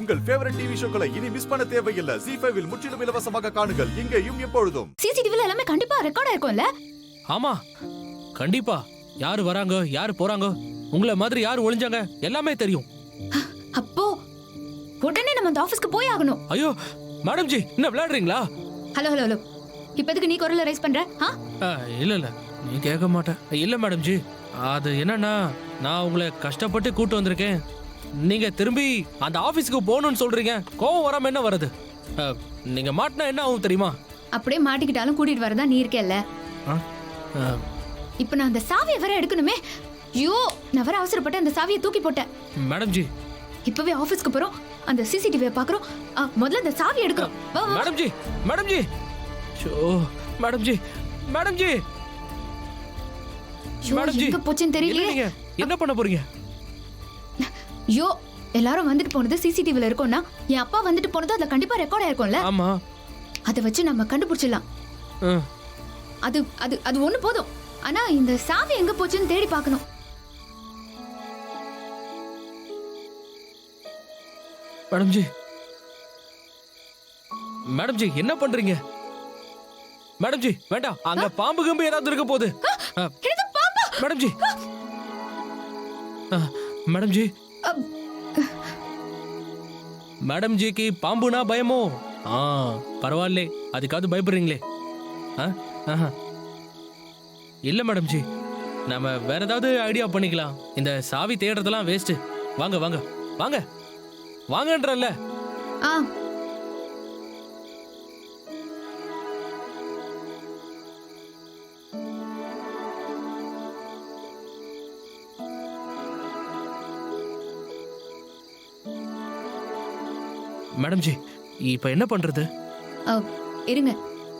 உங்கள் favourite TV ஷோக்களை இனி miss பண்ண தேவையில்லை. ZEE5 இல் முற்றிலும் இலவசமாக காணுங்கள். இங்கேயும் எப்பொழுதும். சிசிடிவில எல்லாமே கண்டிப்பா ரெக்கார்ட் ஆயிருக்கும்ல? ஆமா கண்டிப்பா. யாரு வராங்க யாரு போறாங்க, உங்களை மாதிரி யாரு ஒளிஞ்சாங்க எல்லாமே தெரியும். அப்போ உடனே நம்ம அந்த ஆபீஸ்க்கு போய் ஆகணும். ஐயோ மேடம் ஜி, என்ன விளையாடுறீங்களா? ஹலோ ஹலோ ஹலோ, இப்போதுக்கு நீ குரல்ல ரைஸ் பண்ற? இல்ல இல்ல, நீ கேட்க மாட்டேன். இல்ல மேடம் ஜி, அது என்னன்னா நான் உங்களை கஷ்டப்பட்டு கூட்டு வந்திருக்கேன். நீங்க திரும்பி அந்த ஆபீஸ்க்கு போகணும்னு சொல்றீங்க. கோவம் வராம என்ன வருது? நீங்க மாட்டினா என்ன ஆகும் தெரியுமா? அப்படியே மாட்டிக்கிட்டாலும் கூட்டிட்டு வரதா நீ இருக்கேல்ல. இப்ப நான் அந்த சாவியை வர எடுக்கணுமே. ஐயோ, நான் வர அவசரப்பட்டு அந்த சாவியை தூக்கி போட்டேன். மேடம் ஜி, இப்பவே ஆபீஸ்க்கு போறோம், அந்த சிசிடிவியை பாக்குறோம். முதல்ல அந்த சாவி எடுக்கிறோம். Madam ji, madam ji, madam ji, madam ji, madam G, எங்க போச்சுன்னு தெரியலையே. என்ன பண்ண போறீங்க? ஐயோ, எல்லாரும் வந்துட்டு போனது சிசிடிவில இருக்கும்னா என் அப்பா வந்துட்டு போனது அதுல கண்டிப்பா ரெக்கார்ட் ஆயிருக்கும்ல. ஆமா, அத வச்சு நம்ம கண்டுபிடிச்சிடலாம். அது அது அது ஒண்ணு போதும். ஆனா இந்த சாவி எங்க போச்சுன்னு தேடி பார்க்கணும். மேடம் ஜி, மேடம் ஜி, என்ன பண்றீங்க? மேடம் ஜி வேண்டாம், அங்க பாம்பு கம்பு ஏதாவது இருக்க போகுது. Madam ji, madam ji, madam ஜிக்கு பாம்புனா பயமோ? பரவாயில்ல, அதுக்காவது பயப்படுறீங்களே. இல்ல மேடம் ஜி, நம்ம வேற ஏதாவது ஐடியா பண்ணிக்கலாம். இந்த சாவி தேடுறதெல்லாம் வேஸ்ட். வாங்க வாங்க வாங்க வாங்கன்றல்ல. மேடம் ஜி, இப்ப என்ன பண்றது? இருங்க,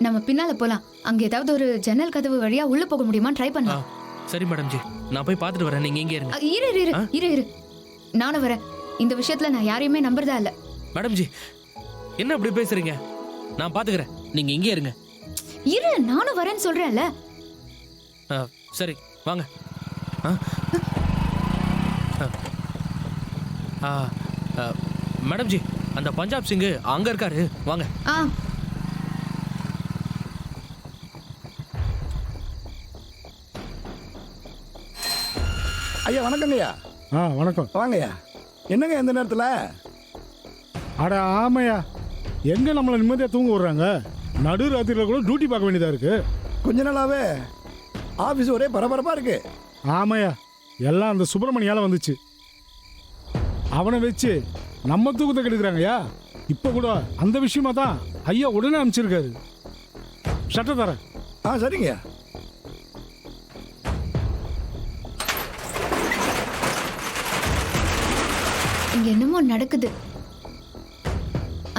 நம்ம பின்னால போலாம். அங்க ஏதாவது ஒரு ஜன்னல் கதவு வழியா உள்ள போக முடியுமா ட்ரை பண்ணலாம். சரி மேடம் ஜி, நான் போய் பார்த்துட்டு வரேன். நீங்க இங்கே இருங்க. இரு இரு இரு இரு, நானும் வரேன். இந்த விஷயத்துல நான் யாரையுமே நம்புறதா இல்ல. மேடம் ஜி, என்ன இப்படி பேசுறீங்க? நான் பாத்துக்கிறேன், நீங்க இங்கே இருங்க. இரு, நானும் வரேன்னு சொல்றேன்ல. சரி வாங்க. மேடம் ஜி, அந்த பஞ்சாப் சிங் அங்க இருக்காரு, வாங்க. ஐயா வணக்கங்கய்யா. வணக்கம். வாங்கய்யா. என்னங்க இந்த நேரத்தில்? அட ஆமையா, எங்கே நம்மளை நிம்மதியாக தூங்க விடுறாங்க? நடு ராத்திரியில் கூட டியூட்டி பார்க்க வேண்டியதாக இருக்கு. கொஞ்ச நாளாவே ஆஃபீஸ் ஒரே பரபரப்பாக இருக்கு. ஆமையா, எல்லாம் அந்த சுப்பிரமணியால் வந்துச்சு. அவனை வச்சு நம்ம தூக்கத்தை கெடுக்கிறாங்கய்யா. இப்போ கூட அந்த விஷயமா தான் ஐயா உடனே அனுப்பிச்சிருக்காரு. சட்டை தரேன். சரிங்கய்யா. இங்க என்னமோ நடக்குது.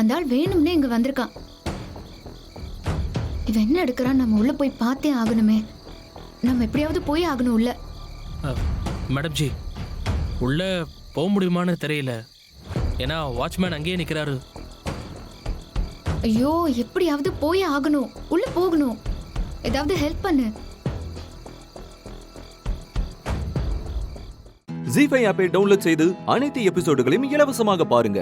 அந்த ஆள் வேணும்னே இங்க வந்திருக்கான். இவன் என்ன எடுக்கிறான்? நம்ம உள்ள போய் பார்த்தே ஆகணுமே. நம்ம எப்படியாவது போய் ஆகணும் உள்ள. மேடம் ஜி, உள்ள போக முடியுமான்னு தெரியல. ஏன்னா வாட்ச்மேன் அங்கேயே நிக்கிறாரு. ஐயோ, எப்படியாவது போய் ஆகணும், உள்ள போகணும். ஏதாவது ஹெல்ப் பண்ணு. ZEE5 ஆப்பை டவுன்லோட் செய்து அனைத்து எபிசோடுகளையும் இலவசமாக பாருங்க.